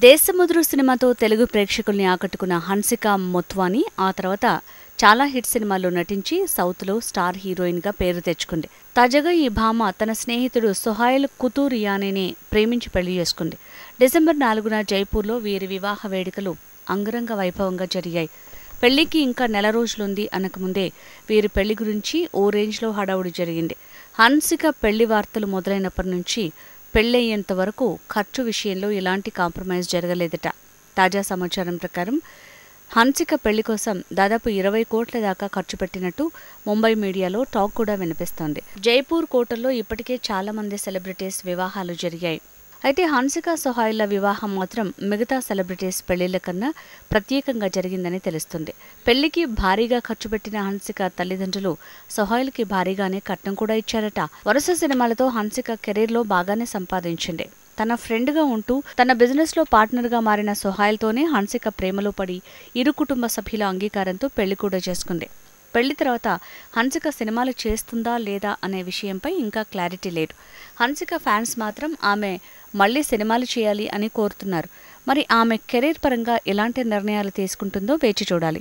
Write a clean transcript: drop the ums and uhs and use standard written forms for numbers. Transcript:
దేశముద్రు సినిమాతో తెలుగు ప్రేక్షకుల్ని ఆకట్టుకున్న హన్సిక మొత్వాని ఆ తర్వాత చాలా హిట్ సినిమాల్లో నటించి సౌత్లో స్టార్ హీరోయిన్గా పేరు తెచ్చుకుంది. తాజాగా ఈ భామ తన స్నేహితుడు సోహైల్ కుతూరియానీని ప్రేమించి పెళ్లి చేసుకుంది. డిసెంబర్ 4న జైపూర్లో వీరి వివాహ వేడుకలు అంగరంగ వైభవంగా జరిగాయి. పెళ్లికి ఇంకా నెల రోజులుంది అనకముందే వీరి పెళ్లి గురించి ఓ రేంజ్లో హడావుడి జరిగింది. హన్సిక పెళ్లి వార్తలు మొదలైనప్పటి నుంచి పెళ్లయ్యేంత వరకు ఖర్చు విషయంలో ఎలాంటి కాంప్రమైజ్ జరగలేదట. తాజా సమాచారం ప్రకారం హన్సిక పెళ్లి కోసం దాదాపు 20 కోట్ల దాకా ఖర్చు పెట్టినట్టు ముంబై మీడియాలో టాక్ కూడా వినిపిస్తోంది. జైపూర్ కోటల్లో ఇప్పటికే చాలా మంది సెలబ్రిటీస్ వివాహాలు జరిగాయి. అయితే హన్సిక సోహైల్ల వివాహం మాత్రం మిగతా సెలబ్రిటీస్ పెళ్లిళ్ల కన్నా ప్రత్యేకంగా జరిగిందని తెలుస్తుంది. పెళ్లికి భారీగా ఖర్చు పెట్టిన హన్సిక తల్లిదండ్రులు సోహైల్కి భారీగానే కట్నం కూడా ఇచ్చారట. వరుస సినిమాలతో హన్సిక కెరీర్లో బాగానే సంపాదించింది. తన ఫ్రెండ్గా ఉంటూ తన బిజినెస్లో పార్ట్నర్గా మారిన సోహైల్తోనే హన్సిక ప్రేమలో పడి ఇరు కుటుంబ సభ్యుల అంగీకారంతో పెళ్లి కూడా చేసుకుంది. పెళ్లి తర్వాత హన్సిక సినిమాలు చేస్తుందా లేదా అనే విషయంపై ఇంకా క్లారిటీ లేదు. హన్సిక ఫ్యాన్స్ మాత్రం ఆమె మళ్లీ సినిమాలు చేయాలి అని కోరుతున్నారు. మరి ఆమె కెరీర్ పరంగా ఎలాంటి నిర్ణయాలు తీసుకుంటుందో వేచి చూడాలి.